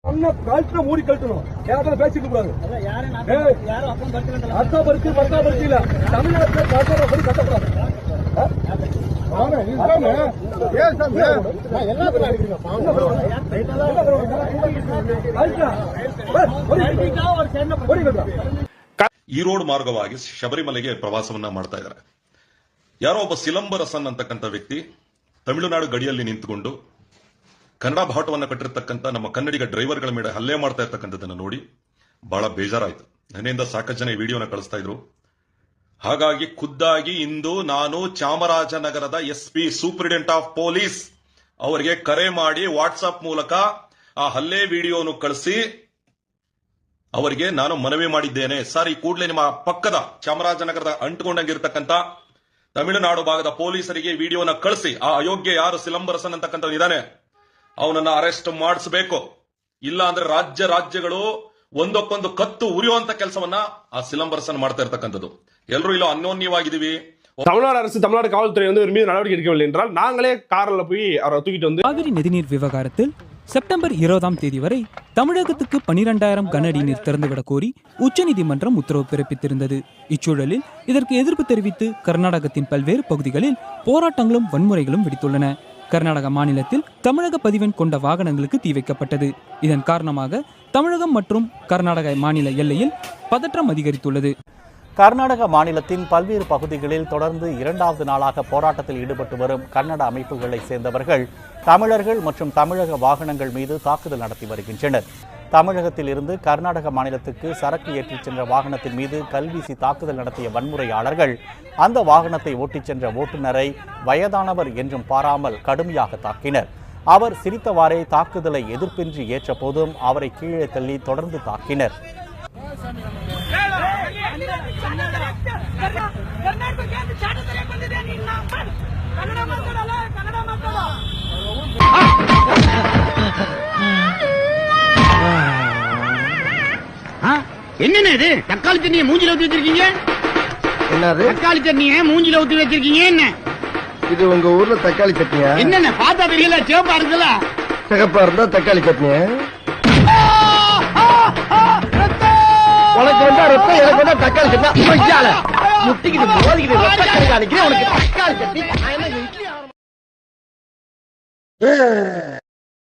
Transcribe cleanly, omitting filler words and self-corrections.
கழுத்துல மூடி கழட்டணும். யாரும் பேசிட்டு கூடாது. அர்த்தம் பறிச்சு பர்த்தா பறிச்சு இல்ல தமிழ்நாட்டுல படி கட்டக்கூடாது. ಈರೋಡ್ ಮಾರ್ಗವಾಗಿ ಶಬರಿಮಲೆಗೆ ಪ್ರವಾಸವನ್ನ ಮಾಡ್ತಾ ಇದ್ದಾರೆ. ಯಾರೋ ಒಬ್ಬ ಸಿಲಂಬರಸನ್ ಅಂತಕ್ಕಂಥ ವ್ಯಕ್ತಿ ತಮಿಳುನಾಡು ಗಡಿಯಲ್ಲಿ ನಿಂತುಕೊಂಡು ಕನ್ನಡ ಬಾವುಟವನ್ನು ಕಟ್ಟಿರ್ತಕ್ಕಂಥ ನಮ್ಮ ಕನ್ನಡಿಗ ಡ್ರೈವರ್ಗಳ ಮೇಲೆ ಹಲ್ಲೆ ಮಾಡ್ತಾ ಇರ್ತಕ್ಕಂಥದ್ದನ್ನು ನೋಡಿ ಬಹಳ ಬೇಜಾರಾಯಿತು. ನನ್ನಿಂದ ಸಾಕಷ್ಟು ಜನ ಈ ವಿಡಿಯೋನ ಕಳಿಸ್ತಾ ಇದ್ರು. ಹಾಗಾಗಿ ಖುದ್ದಾಗಿ ಇಂದು ನಾನು ಚಾಮರಾಜನಗರದ SP ಸೂಪರಿಂಟೆಂಡೆಂಟ್ ಆಫ್ ಪೊಲೀಸ್ ಅವರಿಗೆ ಕರೆ ಮಾಡಿ ವಾಟ್ಸ್ಆಪ್ ಮೂಲಕ ಆ ಹಲ್ಲೆ ವಿಡಿಯೋನು ಕಳಿಸಿ ಅವರಿಗೆ ನಾನು ಮನವಿ ಮಾಡಿದ್ದೇನೆ. ಸರ್, ಈ ಕೂಡಲೇ ನಿಮ್ಮ ಪಕ್ಕದ ಚಾಮರಾಜನಗರದ ಅಂಟುಕೊಂಡಂಗಿರ್ತಕ್ಕಂಥ ತಮಿಳುನಾಡು ಭಾಗದ ಪೊಲೀಸರಿಗೆ ವಿಡಿಯೋನ ಕಳಿಸಿ ಆ ಅಯೋಗ್ಯ ಯಾರು ಸಿಲಂಬರಸನ್ ಅಂತಕ್ಕಂಥ ಇದ್ದಾನೆ ಅವನನ್ನ ಅರೆಸ್ಟ್ ಮಾಡಿಸಬೇಕು. ಇಲ್ಲ ಅಂದ್ರೆ ರಾಜ್ಯಗಳು ಒಂದಕ್ಕೊಂದು ಕತ್ತು ಉರಿಯುವಂತ ಕೆಲಸವನ್ನ ಆ ಸಿಲಂಬರಸನ್ ಮಾಡ್ತಾ ಇರ್ತಕ್ಕಂಥದ್ದು. ಎಲ್ಲರೂ ಇಲ್ಲ ಅನ್ಯೋನ್ಯವಾಗಿದ್ದೀವಿ. தமிழ்நாடு அரசு தமிழ்நாடு காவல்துறை ஒரு மீது நடவடிக்கை எடுக்கவில்லை என்றால் நாங்களே காரில் போய் அவரை தூக்கிட்டு வந்து காவிரி நதிநீர் விவகாரத்தில் செப்டம்பர் 20ஆம் தேதி வரை தமிழகத்துக்கு 12,000 கன அடி நீர் திறந்துவிடக் கோரி உச்சநீதிமன்றம் உத்தரவு பிறப்பித்திருந்தது. இச்சூழலில் இதற்கு எதிர்ப்பு தெரிவித்து கர்நாடகத்தின் பல்வேறு பகுதிகளில் போராட்டங்களும் வன்முறைகளும் வெடித்துள்ளன. கர்நாடக மாநிலத்தில் தமிழக பதிவெண் கொண்ட வாகனங்களுக்கு தீ வைக்கப்பட்டது. இதன் காரணமாக தமிழகம் மற்றும் கர்நாடக மாநில எல்லையில் பதற்றம் அதிகரித்துள்ளது. கர்நாடக மாநிலத்தின் பல்வேறு பகுதிகளில் தொடர்ந்து 2வது நாளாக போராட்டத்தில் ஈடுபட்டு வரும் கன்னட அமைப்புகளை சேர்ந்தவர்கள் தமிழர்கள் மற்றும் தமிழக வாகனங்கள் மீது தாக்குதல் நடத்தி வருகின்றனர். தமிழகத்தில் இருந்து கர்நாடக மாநிலத்துக்கு சரக்கு ஏற்றிச் சென்ற வாகனத்தின் மீது கல்வீசி தாக்குதல் நடத்திய வன்முறையாளர்கள் அந்த வாகனத்தை ஓட்டிச் சென்ற ஓட்டுநரை வயதானவர் என்றும் பாராமல் கடுமையாக தாக்கினர். அவர் சிரித்தவாறே தாக்குதலை எதிர்ப்பின்றி ஏற்ற போதும் அவரை கீழே தள்ளி தொடர்ந்து தாக்கினர். என்னென்ன இது தக்காளி தண்ணியை மூஞ்சில ஊத்தி வச்சிருக்கீங்க? என்னது தக்காளி தண்ணியை மூஞ்சில ஊத்தி வச்சிருக்கீங்க? என்ன இது உங்க ஊர்ல தக்காளி சட்னியா? என்னென்ன பார்த்தா தெரியல, சிவப்பா இருக்குல்ல? சிகப்பா இருந்தா தக்காளி சட்னியா? உனக்கு வந்தா ரத்தம், எனக்கு வந்தா தக்காளி சட்னி. முட்டிக்கிட்டு மோதிக்கிட்டு ரத்தம் கலக்காதீங்க. உனக்கு தக்காளி சட்னி.